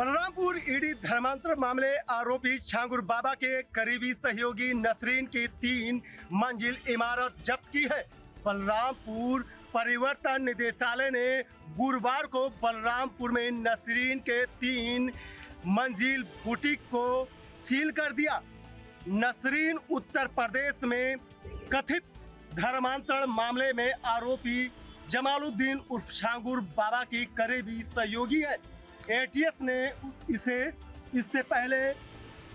Balrampur ED धर्मांतरण मामले आरोपी छांगुर बाबा के करीबी सहयोगी नसरीन की 3 मंजिल इमारत जब्त की है। बलरामपुर परिवर्तन निदेशालय ने गुरुवार को बलरामपुर में नसरीन के 3 मंजिल बुटीक को सील कर दिया। नसरीन उत्तर प्रदेश में कथित धर्मांतरण मामले में आरोपी जमालुद्दीन उर्फ छांगुर बाबा की करीबी सहयोगी है। एटीएस ने इससे पहले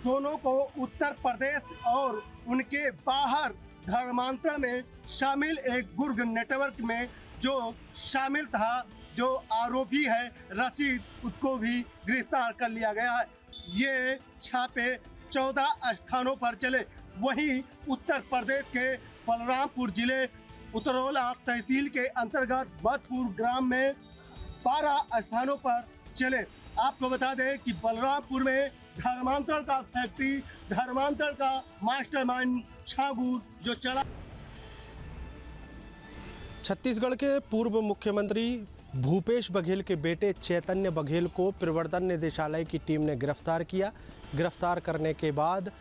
दोनों को उत्तर प्रदेश और उनके बाहर धर्मांतरण में शामिल एक गुर्ग नेटवर्क में जो शामिल था, जो आरोपी है रशीद, उसको भी गिरफ्तार कर लिया गया है। ये छापे 14 स्थानों पर चले। वहीं उत्तर प्रदेश के बलरामपुर जिले उतरौला तहसील के अंतर्गत बदपुर ग्राम में 12 स्थानों पर चले। आपको बता दें कि बलरामपुर में धर्मांतरण का फैक्ट्री, धर्मांतरण का मास्टरमाइंड छांगुर जो चला। छत्तीसगढ़ के पूर्व मुख्यमंत्री भूपेश बघेल के बेटे चैतन्य बघेल को प्रवर्तन निदेशालय की टीम ने गिरफ्तार किया। गिरफ्तार करने के बाद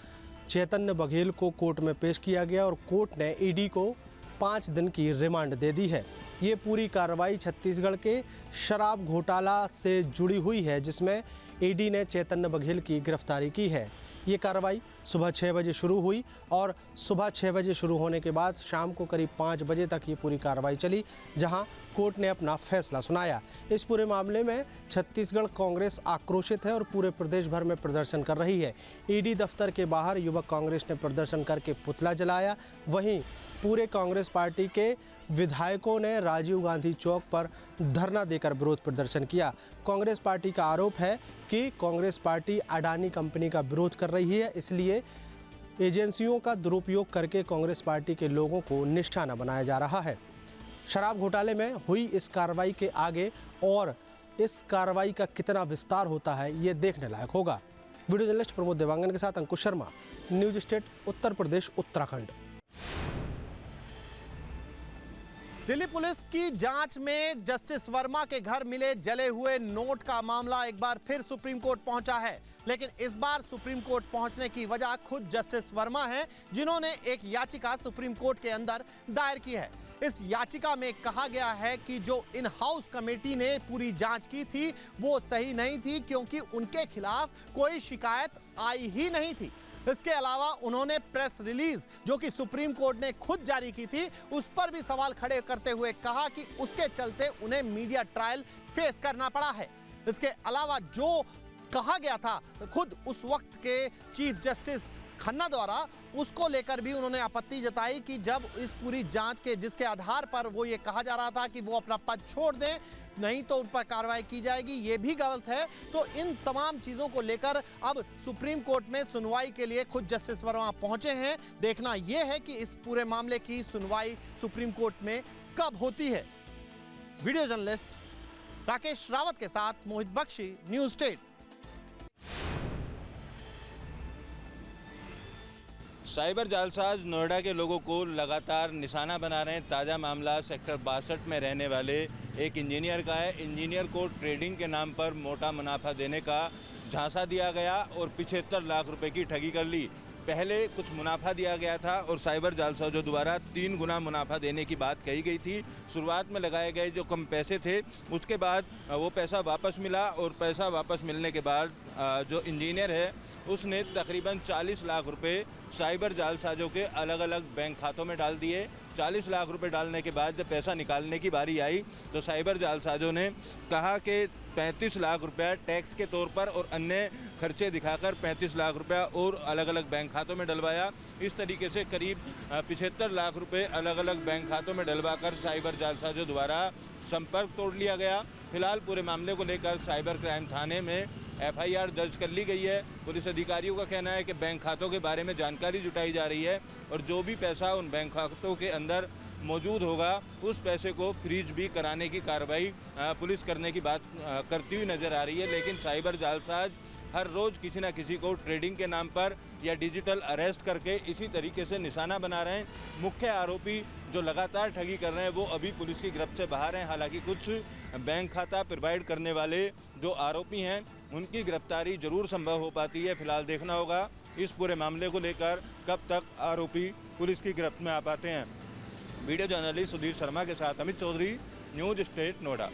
चैतन्य बघेल को कोर्ट में पेश किया गया और कोर्ट ने ईडी को 5 दिन की रिमांड दे दी है। ये पूरी कार्रवाई छत्तीसगढ़ के शराब घोटाला से जुड़ी हुई है, जिसमें ईडी ने चैतन्य बघेल की गिरफ्तारी की है। ये कार्रवाई सुबह 6 बजे शुरू हुई और सुबह 6 बजे शुरू होने के बाद शाम को करीब 5 बजे तक ये पूरी कार्रवाई चली, जहां कोर्ट ने अपना फैसला सुनाया। इस पूरे मामले में छत्तीसगढ़ कांग्रेस आक्रोशित है और पूरे प्रदेश भर में प्रदर्शन कर रही है। ईडी दफ्तर के बाहर युवक कांग्रेस ने प्रदर्शन करके पुतला जलाया। वहीं पूरे कांग्रेस पार्टी के विधायकों ने राजीव गांधी चौक पर धरना देकर विरोध प्रदर्शन किया। कांग्रेस पार्टी का आरोप है कि कांग्रेस पार्टी अडानी कंपनी का विरोध कर रही है, इसलिए एजेंसियों का दुरुपयोग करके कांग्रेस पार्टी के लोगों को निशाना बनाया जा रहा है। शराब घोटाले में हुई इस कार्रवाई के आगे और इस कार्रवाई का कितना विस्तार होता है, ये देखने लायक होगा। वीडियो जर्नलिस्ट प्रमोद देवांगन के साथ अंकुश Sharma, news state, Uttar Pradesh, Uttarakhand. Delhi police की जांच में जस्टिस वर्मा के घर मिले जले हुए नोट का मामला एक बार फिर सुप्रीम कोर्ट पहुंचा है, लेकिन इस बार सुप्रीम कोर्ट पहुंचने की वजह खुद जस्टिस वर्मा हैं, जिन्होंने एक याचिका सुप्रीम कोर्ट के अंदर दायर की है। इस याचिका में कहा गया है कि जो इन हाउस कमेटी ने पूरी जांच की थी वो सही नहीं थी, क्योंकि उनके खिलाफ कोई शिकायत आई ही नहीं थी। इसके अलावा उन्होंने प्रेस रिलीज जो कि सुप्रीम कोर्ट ने खुद जारी की थी, उस पर भी सवाल खड़े करते हुए कहा कि उसके चलते उन्हें मीडिया ट्रायल फेस करना पड़ा है। इसके अलावा जो कहा गया था खुद उस वक्त के चीफ जस्टिस खन्ना द्वारा, उसको लेकर भी उन्होंने आपत्ति जताई कि जब इस पूरी जांच के जिसके आधार पर वो ये कहा जा रहा था कि वो अपना पद छोड़ दें, नहीं तो उन पर कार्रवाई की जाएगी, ये भी गलत है। तो इन तमाम चीज़ों को लेकर अब सुप्रीम कोर्ट में सुनवाई के लिए खुद जस्टिस वर्मा पहुंचे हैं। देखना यह है कि इस पूरे मामले की सुनवाई सुप्रीम कोर्ट में कब होती है। वीडियो जर्नलिस्ट राकेश रावत के साथ Mohit Bakshi, news state. Cyber जालसाज नोएडा के लोगों को लगातार निशाना बना रहे हैं। ताज़ा मामला सेक्टर 62 में रहने वाले एक इंजीनियर का है। इंजीनियर को ट्रेडिंग के नाम पर मोटा मुनाफा देने का झांसा दिया गया और 75 लाख रुपए की ठगी कर ली। पहले कुछ मुनाफा दिया गया था और साइबर जालसाजों द्वारा 3 गुना मुनाफा देने की बात कही गई थी। शुरुआत में लगाए गए जो कम पैसे थे, उसके बाद वो पैसा वापस मिला और पैसा वापस मिलने के बाद जो इंजीनियर है उसने तकरीबन 40 लाख रुपए साइबर जालसाजों के अलग अलग बैंक खातों में डाल दिए। 40 लाख रुपए डालने के बाद जब पैसा निकालने की बारी आई तो साइबर जालसाजों ने कहा कि 35 लाख रुपया टैक्स के तौर पर और अन्य खर्चे दिखाकर 35 लाख रुपया और अलग अलग बैंक खातों में डलवाया। इस तरीके से करीब 75 लाख रुपए अलग अलग बैंक खातों में डलवाकर साइबर जालसाजों द्वारा संपर्क तोड़ लिया गया। फिलहाल पूरे मामले को लेकर साइबर क्राइम थाने में FIR दर्ज कर ली गई है। पुलिस अधिकारियों का कहना है कि बैंक खातों के बारे में जानकारी जुटाई जा रही है और जो भी पैसा उन बैंक खातों के अंदर मौजूद होगा उस पैसे को फ्रीज भी कराने की कार्रवाई पुलिस करने की बात करती हुई नज़र आ रही है। लेकिन साइबर जालसाज हर रोज़ किसी न किसी को ट्रेडिंग के नाम पर या डिजिटल अरेस्ट करके इसी तरीके से निशाना बना रहे हैं। मुख्य आरोपी जो लगातार ठगी कर रहे हैं वो अभी पुलिस की गिरफ्त से बाहर हैं। हालांकि कुछ बैंक खाता प्रोवाइड करने वाले जो आरोपी हैं उनकी गिरफ्तारी जरूर संभव हो पाती है। फिलहाल देखना होगा इस पूरे मामले को लेकर कब तक आरोपी पुलिस की गिरफ्त में आ पाते हैं। वीडियो जर्नलिस्ट सुधीर शर्मा के साथ अमित चौधरी, न्यूज स्टेट नोएडा।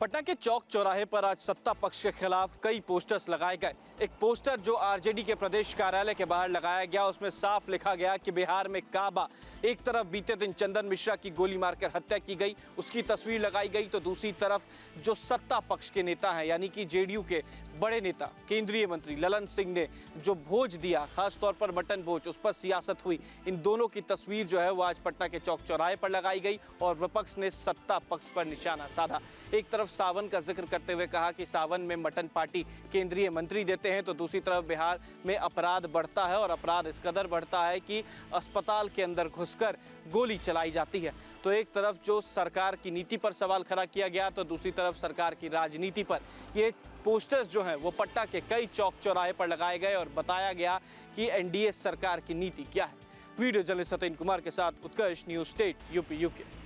पटना के चौक चौराहे पर आज सत्ता पक्ष के खिलाफ कई पोस्टर्स लगाए गए। एक पोस्टर जो आरजेडी के प्रदेश कार्यालय के बाहर लगाया गया, उसमें साफ लिखा गया कि बिहार में काबा। एक तरफ बीते दिन चंदन मिश्रा की गोली मारकर हत्या की गई, उसकी तस्वीर लगाई गई, तो दूसरी तरफ जो सत्ता पक्ष के नेता हैं यानी कि जेडीयू के बड़े नेता केंद्रीय मंत्री ललन सिंह ने जो भोज दिया, खासतौर पर मटन भोज, उस पर सियासत हुई। इन दोनों की तस्वीर जो है वो आज पटना के चौक चौराहे पर लगाई गई और विपक्ष ने सत्ता पक्ष पर निशाना साधा। एक तरफ सावन का जिक्र करते हुए कहा कि सावन में मटन पार्टी केंद्रीय मंत्री देते हैं, तो दूसरी तरफ बिहार में अपराध बढ़ता है और अपराध इस कदर बढ़ता है कि अस्पताल के अंदर घुसकर गोली चलाई जाती है। तो एक तरफ जो सरकार की नीति पर सवाल खड़ा किया गया, तो दूसरी तरफ सरकार की राजनीति पर। ये पोस्टर्स जो हैं वो पटना के कई चौक चौराहे पर लगाए गए और बताया गया कि एनडीए सरकार की नीति क्या है। वीडियो जर्नलिस्ट सत्येंद्र कुमार के साथ उत्कर्ष, न्यूज स्टेट यूपी यूके।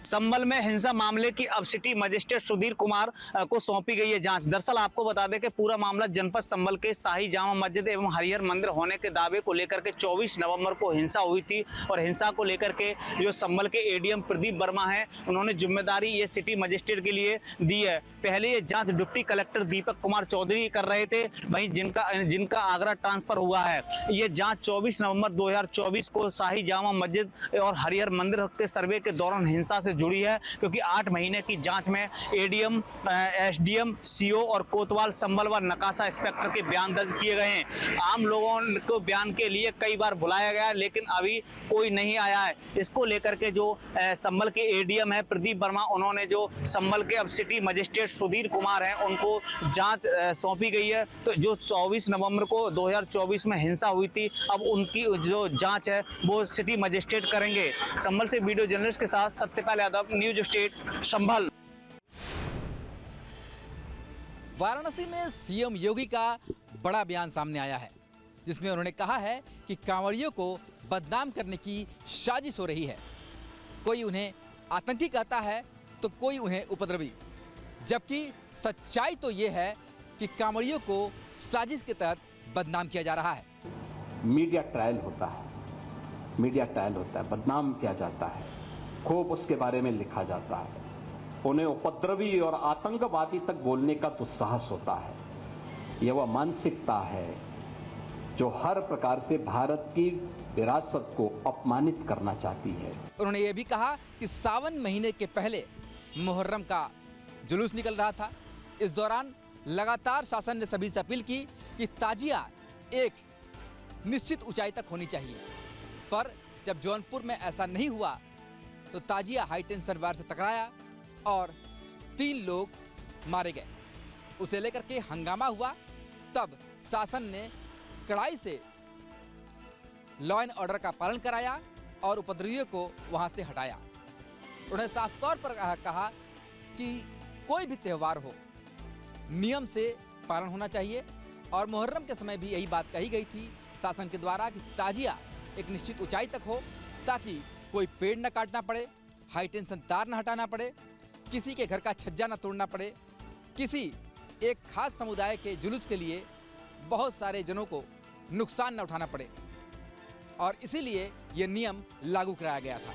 संभल में हिंसा मामले की अब सिटी मजिस्ट्रेट सुधीर कुमार को सौंपी गई है जांच। दरअसल आपको बता दें कि पूरा मामला जनपद संभल के शाही जामा मस्जिद एवं हरिहर मंदिर होने के दावे को लेकर के 24 नवंबर को हिंसा हुई थी और हिंसा को लेकर के जो संभल के एडीएम प्रदीप वर्मा हैं उन्होंने जिम्मेदारी ये सिटी मजिस्ट्रेट के लिए दी है। पहले ये जाँच डिप्टी कलेक्टर दीपक कुमार चौधरी कर रहे थे, वहीं जिनका आगरा ट्रांसफर हुआ है। ये जाँच 24 नवम्बर 2024 को शाही जामा मस्जिद और हरिहर मंदिर के सर्वे के दौरान हिंसा से जुड़ी है, क्योंकि 8 महीने की जांच में एडीएम, एसडीएम, सीओ और कोतवाल संभल व नकाशा इंस्पेक्टर के बयान दर्ज किए गए हैं। आम लोगों को बयान के लिए कई बार बुलाया गया लेकिन अभी कोई नहीं आया है। इसको लेकर के जो संभल के एडीएम है प्रदीप वर्मा, उन्होंने जो संभल के अब सिटी मजिस्ट्रेट सुधीर कुमार हैं उनको जांच सौंपी गई है। तो जो 24 नवंबर को 2024 में हिंसा हुई थी, अब उनकी जो जांच है वो सिटी मजिस्ट्रेट करेंगे। संभल से वीडियो जर्नलिस्ट के साथ सत्यपाल यादव, न्यूज स्टेट संभल। वाराणसी में सीएम योगी का बड़ा बयान सामने आया है, जिसमें उन्होंने कहा है कि कांवड़ियों को बदनाम करने की साजिश हो रही है। कोई उन्हें आतंकी कहता है तो कोई उन्हें उपद्रवी, जबकि सच्चाई तो ये है कि कांवड़ियों को साजिश के तहत बदनाम किया जा रहा है। मीडिया ट्रायल होता है, बदनाम किया जाता है, खूब उसके बारे में लिखा जाता है, उन्हें उपद्रवी और आतंकवादी तक बोलने का दुस्साहस होता है। यह वह मानसिकता है जो हर प्रकार से भारत की विरासत को अपमानित करना चाहती है। उन्होंने ये भी कहा कि सावन महीने के पहले मुहर्रम का जुलूस निकल रहा था। इस दौरान लगातार शासन ने सभी से अपील की कि ताजिया एक निश्चित ऊंचाई तक होनी चाहिए, पर जब जौनपुर में ऐसा नहीं हुआ तो ताजिया हाई टेंशन वायर से टकराया और 3 लोग मारे गए। उसे लेकर के हंगामा हुआ। तब शासन ने कड़ाई से लॉ एंड ऑर्डर का पालन कराया और उपद्रवियों को वहां से हटाया। उन्होंने साफ तौर पर कहा कि कोई भी त्यौहार हो, नियम से पालन होना चाहिए। और मुहर्रम के समय भी यही बात कही गई थी शासन के द्वारा कि ताजिया एक निश्चित ऊंचाई तक हो, ताकि कोई पेड़ न काटना पड़े, हाई टेंशन तार न हटाना पड़े, किसी के घर का छज्जा न तोड़ना पड़े, किसी एक खास समुदाय के जुलूस के लिए बहुत सारे जनों को नुकसान न उठाना पड़े। और इसीलिए ये नियम लागू कराया गया था,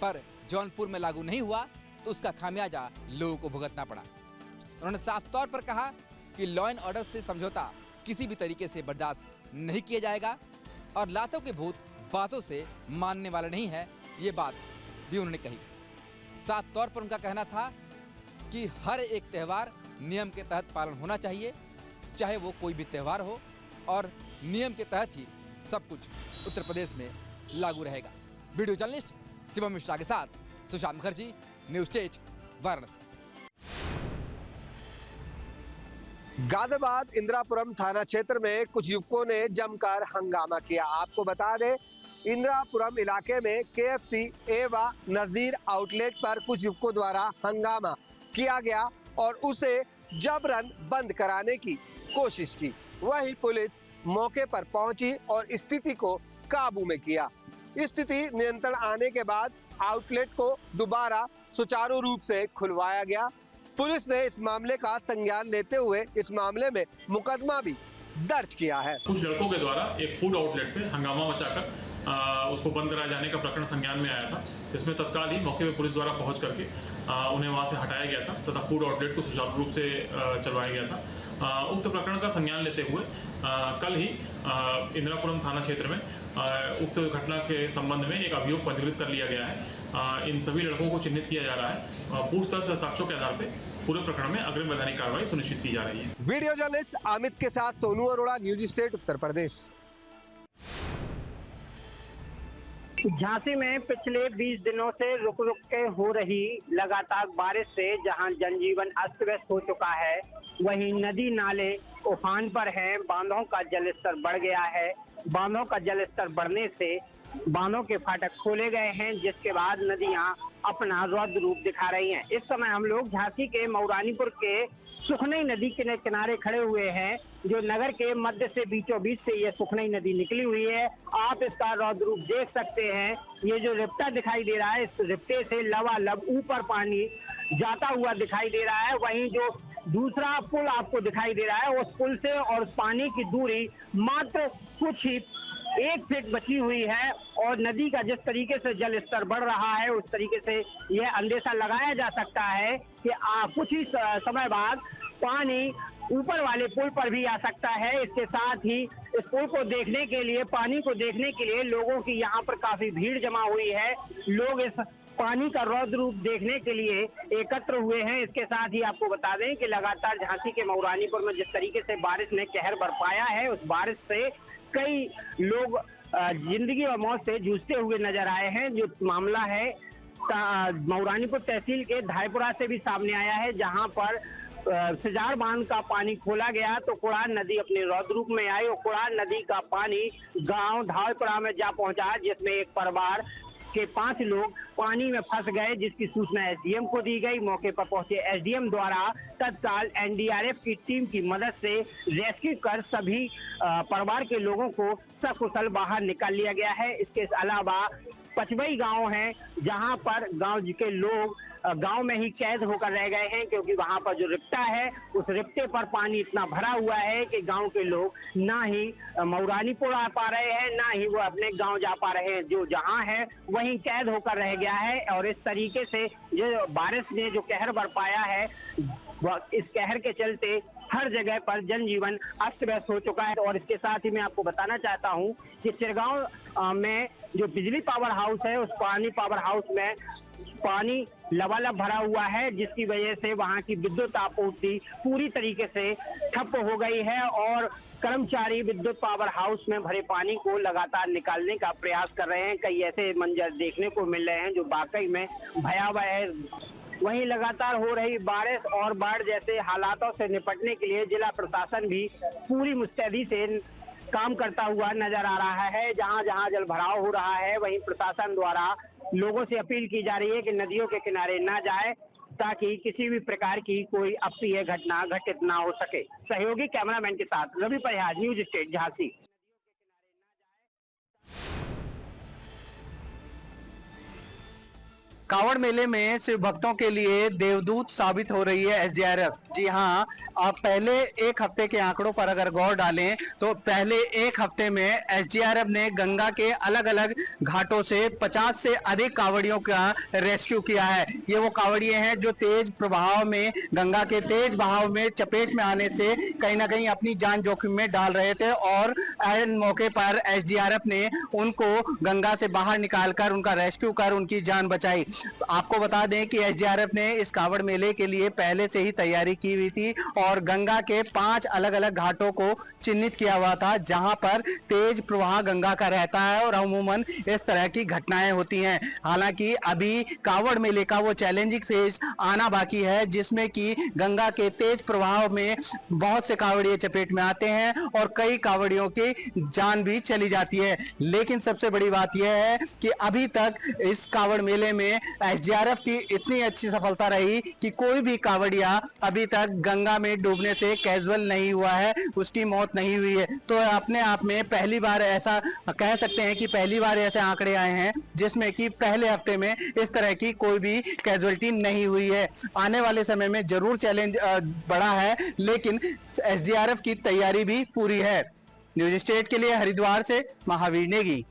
पर जौनपुर में लागू नहीं हुआ तो उसका खामियाजा लोगों को भुगतना पड़ा। उन्होंने साफ तौर पर कहा कि लॉ एंड ऑर्डर से समझौता किसी भी तरीके से बर्दाश्त नहीं किया जाएगा और लातों के भूत बातों से मानने वाला नहीं है, ये बात भी उन्होंने कही। साफ तौर पर उनका कहना था कि हर एक त्यौहार नियम के तहत पालन होना चाहिए, चाहे वो कोई भी त्यौहार हो, और नियम के तहत ही सब कुछ उत्तर प्रदेश में लागू रहेगा। वीडियो जर्नलिस्ट शिवम मिश्रा के साथ सुशांत मुखर्जी, न्यूज स्टेट वाराणसी। गाजियाबाद इंदिरापुरम थाना क्षेत्र में कुछ युवकों ने जमकर हंगामा किया। आपको बता दें इंदिरापुरम इलाके में KFC एवं नजदीर आउटलेट पर कुछ युवकों द्वारा हंगामा किया गया और उसे जबरन बंद कराने की कोशिश की। वहीं पुलिस मौके पर पहुंची और स्थिति को काबू में किया। स्थिति नियंत्रण आने के बाद आउटलेट को दोबारा सुचारू रूप से खुलवाया गया। पुलिस ने इस मामले का संज्ञान लेते हुए इस मामले में मुकदमा भी दर्ज किया है। कुछ लड़कों के द्वारा एक फूड आउटलेट पे हंगामा मचाकर उसको बंद कराए जाने का प्रकरण संज्ञान में आया था। इसमें तत्काल ही मौके पे पुलिस द्वारा पहुंच करके उन्हें वहां से हटाया गया था तथा फूड आउटलेट को सुचारू रूप से चलवाया गया था। उक्त प्रकरण का संज्ञान लेते हुए कल ही इंदिरापुरम थाना क्षेत्र में उक्त घटना के संबंध में एक अभियोग पंजीकृत कर लिया गया है। इन सभी लड़कों को चिन्हित किया जा रहा है। पूछताछ साक्ष्यों के आधार पर पूरे प्रकरण में अग्रिम वैधानिक कार्रवाई सुनिश्चित की जा रही है। वीडियो जर्नलिस्ट अमित के साथ सोनू अरोड़ा, न्यूज स्टेट उत्तर प्रदेश। झांसी में पिछले 20 दिनों से रुक के हो रही लगातार बारिश से जहां जनजीवन अस्त व्यस्त हो चुका है, वहीं नदी नाले उफान पर हैं। बांधों का जलस्तर बढ़ गया है। बांधों का जलस्तर बढ़ने से बांधों के फाटक खोले गए हैं, जिसके बाद नदियां अपना रौद्र रूप दिखा रही हैं। इस समय हम लोग झांसी के मऊरानीपुर के सुखनई नदी के किनारे खड़े हुए हैं, जो नगर के मध्य से बीचों बीच से ये सुखनई नदी निकली हुई है। आप इसका रौद्र रूप देख सकते हैं। ये जो रिप्टा दिखाई दे रहा है, इस रिप्टे से लबालब ऊपर पानी जाता हुआ दिखाई दे रहा है। वहीं जो दूसरा पुल आपको दिखाई दे रहा है, उस पुल से और उस पानी की दूरी मात्र कुछ ही 1 फीट बची हुई है और नदी का जिस तरीके से जल स्तर बढ़ रहा है, उस तरीके से यह अंदेशा लगाया जा सकता है कि कुछ ही समय बाद पानी ऊपर वाले पुल पर भी आ सकता है। इसके साथ ही इस पुल को देखने के लिए, पानी को देखने के लिए लोगों की यहाँ पर काफी भीड़ जमा हुई है। लोग इस पानी का रौद्र रूप देखने के लिए एकत्र हुए हैं। इसके साथ ही आपको बता दें कि लगातार झांसी के मऊरानीपुर में जिस तरीके से बारिश ने कहर बरपाया है, उस बारिश से कई लोग जिंदगी और मौत से जूझते हुए नजर आए हैं। जो मामला है मऊरानीपुर तहसील के धायपुरा से भी सामने आया है, जहां पर सिजार बांध का पानी खोला गया तो कुड़ान नदी अपने रौद्र रूप में आई और कुड़ान नदी का पानी गांव धायपुरा में जा पहुंचा, जिसमें एक परिवार के 5 लोग पानी में फंस गए, जिसकी सूचना एसडीएम को दी गई। मौके पर पहुंचे एसडीएम द्वारा तत्काल एनडीआरएफ की टीम की मदद से रेस्क्यू कर सभी परिवार के लोगों को सकुशल बाहर निकाल लिया गया है। इसके अलावा पचवई गांव है, जहां पर गांव के लोग गांव में ही कैद होकर रह गए हैं, क्योंकि वहां पर जो रिप्टा है, उस रिप्टे पर पानी इतना भरा हुआ है कि गांव के लोग ना ही मऊरानीपुर आ पा रहे हैं, ना ही वो अपने गांव जा पा रहे हैं। जो जहां है वहीं कैद होकर रह गया है और इस तरीके से जो बारिश ने जो कहर बरपाया है, इस कहर के चलते हर जगह पर जनजीवन अस्त व्यस्त हो चुका है। और इसके साथ ही मैं आपको बताना चाहता हूं कि चिरगांव में जो बिजली पावर हाउस है, उस पानी पावर हाउस में पानी लबालब भरा हुआ है, जिसकी वजह से वहां की विद्युत आपूर्ति पूरी तरीके से ठप हो गई है और कर्मचारी विद्युत पावर हाउस में भरे पानी को लगातार निकालने का प्रयास कर रहे हैं। कई ऐसे मंजर देखने को मिल रहे हैं जो वाकई में भयावह है। वहीं लगातार हो रही बारिश और बाढ़ जैसे हालातों से निपटने के लिए जिला प्रशासन भी पूरी मुस्तैदी से काम करता हुआ नजर आ रहा है। जहां जहां जल भराव हो रहा है, वहीं प्रशासन द्वारा लोगों से अपील की जा रही है कि नदियों के किनारे ना जाए, ताकि किसी भी प्रकार की कोई अप्रिय घटना घटित ना हो सके। सहयोगी कैमरामैन के साथ रवि परिहार, न्यूज स्टेट झांसी। कांवड़ मेले में शिव भक्तों के लिए देवदूत साबित हो रही है एसडीआरएफ। जी हाँ, आप पहले एक हफ्ते के आंकड़ों पर अगर गौर डालें तो पहले एक हफ्ते में एसडीआरएफ ने गंगा के अलग अलग घाटों से 50 से अधिक कांवड़ियों का रेस्क्यू किया है। ये वो कांवड़िए हैं जो तेज प्रभाव में, गंगा के तेज बहाव में चपेट में आने से कहीं ना कहीं अपनी जान जोखिम में डाल रहे थे और ऐन मौके पर एसडीआरएफ ने उनको गंगा से बाहर निकालकर उनका रेस्क्यू कर उनकी जान बचाई। आपको बता दें कि एसडीआरएफ ने इस कावड़ मेले के लिए पहले से ही तैयारी की हुई थी और गंगा के 5 अलग अलग घाटों को चिन्हित किया हुआ था जहां पर तेज प्रवाह गंगा का रहता है और अमूमन इस तरह की घटनाएं होती हैं। हालांकि अभी कावड़ मेले का वो चैलेंजिंग फेज आना बाकी है जिसमें कि गंगा के तेज प्रवाह में बहुत से कावड़िए चपेट में आते हैं और कई कावड़ियों की जान भी चली जाती है। लेकिन सबसे बड़ी बात यह है कि अभी तक इस कावड़ मेले में एसडीआरएफ की इतनी अच्छी सफलता रही कि कोई भी कावड़िया अभी तक गंगा में डूबने से कैजुअल नहीं हुआ है, उसकी मौत नहीं हुई है। तो अपने आप में पहली बार ऐसा कह सकते हैं कि पहली बार ऐसे आंकड़े आए हैं जिसमें कि पहले हफ्ते में इस तरह की कोई भी कैजुअलिटी नहीं हुई है। आने वाले समय में जरूर चैलेंज बड़ा है लेकिन एसडीआरएफ की तैयारी भी पूरी है। न्यूज स्टेट के लिए हरिद्वार से महावीर नेगी।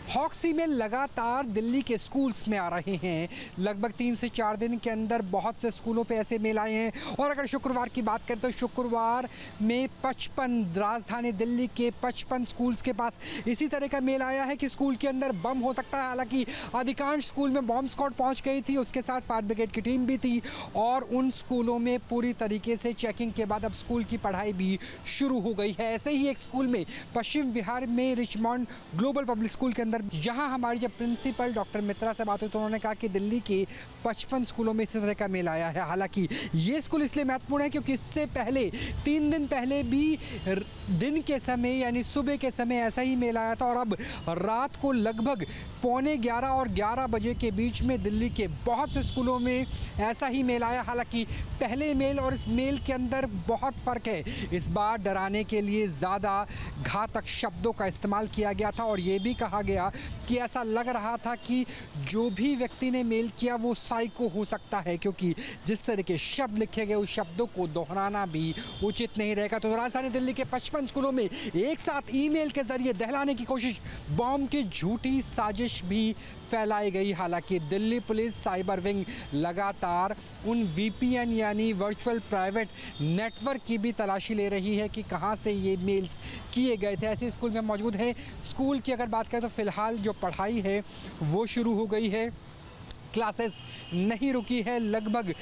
हॉक्सी में लगातार दिल्ली के स्कूल्स में आ रहे हैं। लगभग 3 से 4 दिन के अंदर बहुत से स्कूलों पे ऐसे मेल आए हैं और अगर शुक्रवार की बात करें तो शुक्रवार में 55 राजधानी दिल्ली के 55 स्कूल्स के पास इसी तरह का मेल आया है कि स्कूल के अंदर बम हो सकता है। हालांकि अधिकांश स्कूल में बॉम्ब स्क्वाड पहुंच गई थी, उसके साथ फायर ब्रिगेड की टीम भी थी और उन स्कूलों में पूरी तरीके से चेकिंग के बाद अब स्कूल की पढ़ाई भी शुरू हो गई है। ऐसे ही एक स्कूल में पश्चिम विहार में रिचमंड ग्लोबल पब्लिक स्कूल के अंदर जहां हमारी जब प्रिंसिपल डॉक्टर मित्रा से बात हुई तो उन्होंने कहा कि दिल्ली के 55 स्कूलों में इसी तरह का मेल आया है। हालांकि ये स्कूल इसलिए महत्वपूर्ण है क्योंकि इससे पहले 3 दिन पहले भी दिन के समय यानी सुबह के समय ऐसा ही मेल आया था और अब रात को लगभग 11:15 और 11 बजे के बीच में दिल्ली के बहुत से स्कूलों में ऐसा ही मेल आया। हालांकि पहले मेल और इस मेल के अंदर बहुत फ़र्क है। इस बार डराने के लिए ज़्यादा घातक शब्दों का इस्तेमाल किया गया था और ये भी कहा गया कि ऐसा लग रहा था कि जो भी व्यक्ति ने मेल किया वो साइको हो सकता है क्योंकि जिस तरह के शब्द लिखे गए उस शब्दों को दोहराना भी उचित नहीं रहेगा। तो राजधानी दिल्ली के 55 स्कूलों में एक साथ ईमेल के जरिए दहलाने की कोशिश, बॉम्ब की झूठी साजिश भी फैलाई गई। हालांकि दिल्ली पुलिस साइबर विंग लगातार उन वीपीएन यानी वर्चुअल प्राइवेट नेटवर्क की भी तलाशी ले रही है कि कहां से ये मेल्स किए गए थे। ऐसे स्कूल में मौजूद हैं। स्कूल की अगर बात करें तो फिलहाल जो पढ़ाई है वो शुरू हो गई है, क्लासेस नहीं रुकी है। लगभग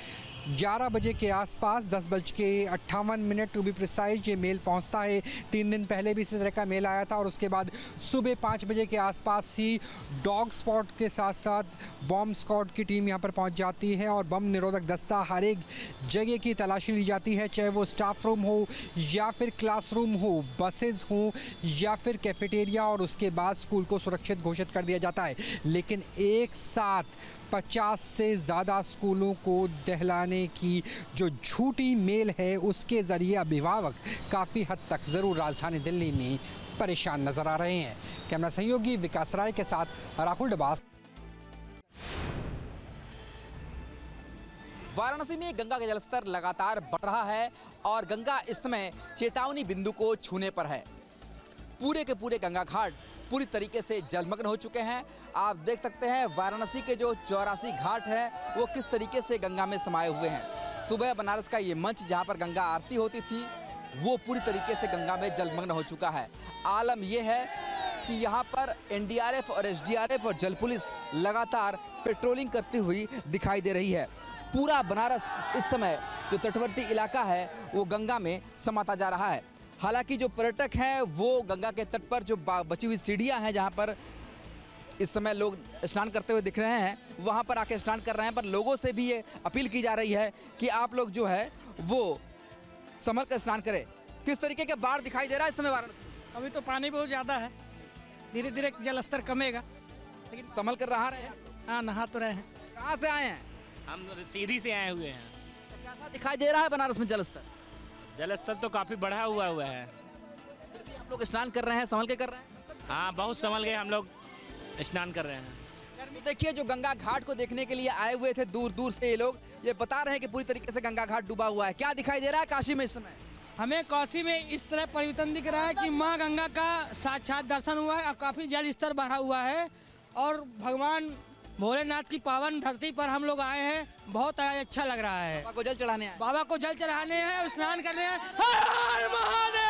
11 बजे के आसपास 10:58 टू बी प्रिसाइज ये मेल पहुंचता है। 3 दिन पहले भी इसी तरह का मेल आया था और उसके बाद सुबह 5 बजे के आसपास ही डॉग स्पॉट के साथ साथ बॉम्ब स्क्वाड की टीम यहां पर पहुंच जाती है और बम निरोधक दस्ता हर एक जगह की तलाशी ली जाती है, चाहे वो स्टाफ रूम हो या फिर क्लासरूम हो, बसेज हो या फिर कैफेटेरिया, और उसके बाद स्कूल को सुरक्षित घोषित कर दिया जाता है। लेकिन एक साथ 50 से ज़्यादा स्कूलों को दहलाने की जो झूठी मेल है उसके ज़रिए अभिभावक काफ़ी हद तक ज़रूर राजधानी दिल्ली में परेशान नज़र आ रहे हैं। कैमरा सहयोगी विकास राय के साथ राहुल डबास। वाराणसी में गंगा का जलस्तर लगातार बढ़ रहा है और गंगा इस समय चेतावनी बिंदु को छूने पर है। पूरे के पूरे गंगा घाट पूरी तरीके से जलमग्न हो चुके हैं। आप देख सकते हैं वाराणसी के जो 84 घाट हैं वो किस तरीके से गंगा में समाये हुए हैं। सुबह बनारस का ये मंच जहां पर गंगा आरती होती थी वो पूरी तरीके से गंगा में जलमग्न हो चुका है। आलम यह है कि यहाँ पर एनडीआरएफ और एसडीआरएफ और जल पुलिस लगातार पेट्रोलिंग करती हुई दिखाई दे रही है। पूरा बनारस इस समय जो तटवर्ती इलाका है वो गंगा में समाता जा रहा है। हालांकि जो पर्यटक हैं वो गंगा के तट पर जो बची हुई सीढ़ियां हैं जहां पर इस समय लोग स्नान करते हुए दिख रहे हैं वहां पर आके स्नान कर रहे हैं, पर लोगों से भी ये अपील की जा रही है कि आप लोग जो है वो संभल कर स्नान करें। किस तरीके के बाढ़ दिखाई दे रहा है इस समय वाराणसी? अभी तो पानी बहुत ज़्यादा है, धीरे धीरे जल स्तर कमेगा, लेकिन संभल कर रहा रहे हैं। हाँ, नहा तो रहे हैं। कहाँ से आए हैं? हम सीधी से आए हुए हैं। तो कैसा दिखाई दे रहा है बनारस में जल स्तर? जल स्तर तो काफी बढ़ा हुआ है। फिर भी आप लोग स्नान कर रहे हैं, संभल के कर रहे हैं? हाँ, बहुत संभल के हम लोग स्नान कर रहे हैं। देखिए जो गंगा घाट को देखने के लिए आए हुए थे दूर दूर से ये लोग, ये बता रहे हैं कि पूरी तरीके से गंगा घाट डूबा हुआ है। क्या दिखाई दे रहा है काशी में इस समय? हमें काशी में इस तरह परिवर्तन दिख रहा है कि माँ गंगा का साक्षात दर्शन हुआ है और काफ़ी जल स्तर बढ़ा हुआ है और भगवान भोलेनाथ की पावन धरती पर हम लोग आए हैं। बहुत अच्छा लग रहा है। बाबा को जल चढ़ाने हैं। बाबा को जल चढ़ाने हैं, स्नान करने हैं। हर हर महादेव।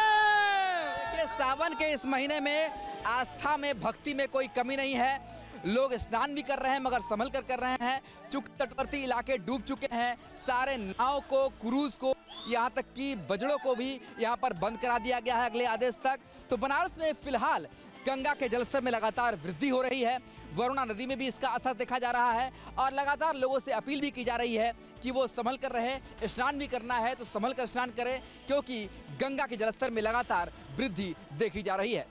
देखिए सावन के इस महीने में आस्था में, भक्ति में कोई कमी नहीं है। लोग स्नान भी कर रहे हैं मगर संभल कर रहे हैं, चूंकि तटवर्ती इलाके डूब चुके हैं। सारे नाव को, क्रूज को, यहाँ तक कि बजड़ों को भी यहाँ पर बंद करा दिया गया है अगले आदेश तक। तो बनारस में फिलहाल गंगा के जलस्तर में लगातार वृद्धि हो रही है। वरुणा नदी में भी इसका असर देखा जा रहा है और लगातार लोगों से अपील भी की जा रही है कि वो संभल कर रहे। स्नान भी करना है तो संभल कर स्नान करें, क्योंकि गंगा के जलस्तर में लगातार वृद्धि देखी जा रही है।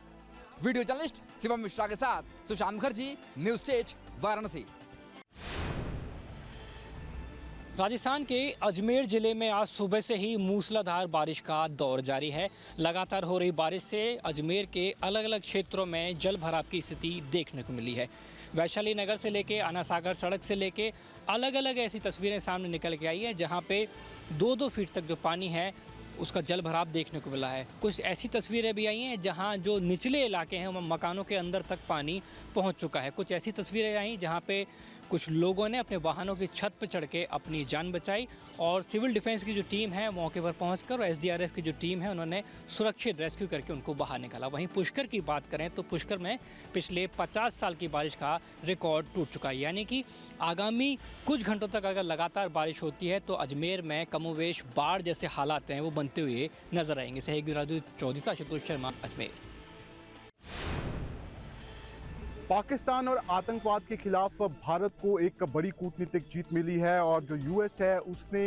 वीडियो जर्नलिस्ट शिवम मिश्रा के साथ सुशांत मुखर्जी, न्यूज स्टेट, वाराणसी। राजस्थान के अजमेर जिले में आज सुबह से ही मूसलाधार बारिश का दौर जारी है। लगातार हो रही बारिश से अजमेर के अलग अलग क्षेत्रों में जल भराव की स्थिति देखने को मिली है। वैशाली नगर से लेके आना सागर सड़क से लेके अलग अलग ऐसी तस्वीरें सामने निकल के आई है जहां पे 2-2 फीट तक जो पानी है उसका जल भराव देखने को मिला है। कुछ ऐसी तस्वीरें भी आई हैं जहां जो निचले इलाके हैं वहाँ मकानों के अंदर तक पानी पहुंच चुका है। कुछ ऐसी तस्वीरें आई जहां पे कुछ लोगों ने अपने वाहनों की छत पर चढ़ के अपनी जान बचाई और सिविल डिफेंस की जो टीम है मौके पर पहुंचकर और एसडीआरएफ की जो टीम है उन्होंने सुरक्षित रेस्क्यू करके उनको बाहर निकाला। वहीं पुष्कर की बात करें तो पुष्कर में पिछले 50 साल की बारिश का रिकॉर्ड टूट चुका है, यानी कि आगामी कुछ घंटों तक अगर लगातार बारिश होती है तो अजमेर में कमोवेश बाढ़ जैसे हालात हैं वो बनते हुए नजर आएंगे। सहयोगी राजू चौधरी, आशुतोष शर्मा, अजमेर। पाकिस्तान और आतंकवाद के खिलाफ भारत को एक बड़ी कूटनीतिक जीत मिली है और जो यूएस है उसने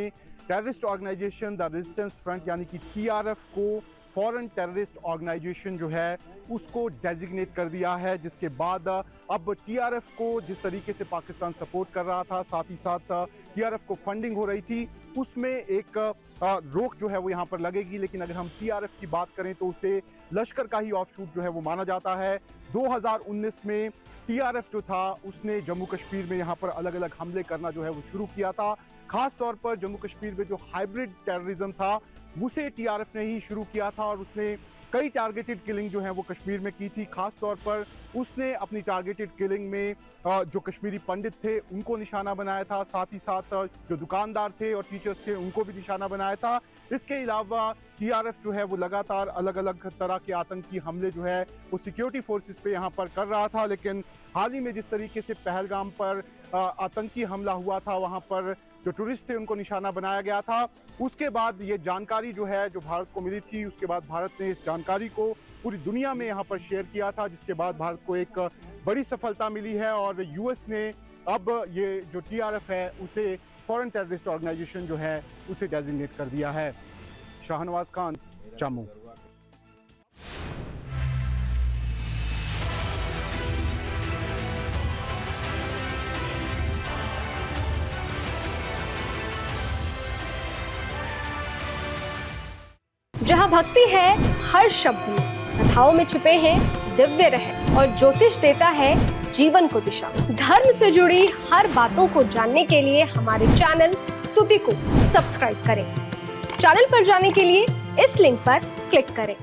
terrorist organisation the resistance front यानी कि टीआरएफ को फॉरेन टेररिस्ट ऑर्गेनाइजेशन जो है उसको डेजिग्नेट कर दिया है, जिसके बाद अब टीआरएफ को जिस तरीके से पाकिस्तान सपोर्ट कर रहा था, साथ ही साथ टीआरएफ को फंडिंग हो रही थी, उसमें एक रोक जो है वो यहाँ पर लगेगी। लेकिन अगर हम टीआरएफ की बात करें तो उसे लश्कर का ही ऑफशूट जो है वो माना जाता है। 2019 में टीआरएफ जो था उसने जम्मू कश्मीर में यहाँ पर अलग अलग हमले करना जो है वो शुरू किया था। खास तौर पर जम्मू कश्मीर में जो हाइब्रिड टेररिज्म था उसे टीआरएफ ने ही शुरू किया था और उसने कई टारगेटेड किलिंग जो है वो कश्मीर में की थी। खास तौर पर उसने अपनी टारगेटेड किलिंग में जो कश्मीरी पंडित थे उनको निशाना बनाया था, साथ ही साथ जो दुकानदार थे और टीचर्स थे उनको भी निशाना बनाया था। इसके अलावा टीआरएफ जो है वो लगातार अलग अलग तरह के आतंकी हमले जो है वो सिक्योरिटी फोर्सेस पे यहाँ पर कर रहा था। लेकिन हाल ही में जिस तरीके से पहलगाम पर आतंकी हमला हुआ था, वहाँ पर जो टूरिस्ट थे उनको निशाना बनाया गया था, उसके बाद ये जानकारी जो है जो भारत को मिली थी, उसके बाद भारत ने इस जानकारी को पूरी दुनिया में यहाँ पर शेयर किया था, जिसके बाद भारत को एक बड़ी सफलता मिली है और यूएस ने अब ये जो टीआरएफ है उसे फॉरेन टेररिस्ट ऑर्गेनाइजेशन जो है उसे डेजिग्नेट कर दिया है। शाहनवाज खान, जम्मू। जहाँ भक्ति है हर शब्द में, कथाओं में छुपे हैं दिव्य रहस्य और ज्योतिष देता है जीवन को दिशा। धर्म से जुड़ी हर बातों को जानने के लिए हमारे चैनल स्तुति को सब्सक्राइब करें। चैनल पर जाने के लिए इस लिंक पर क्लिक करें।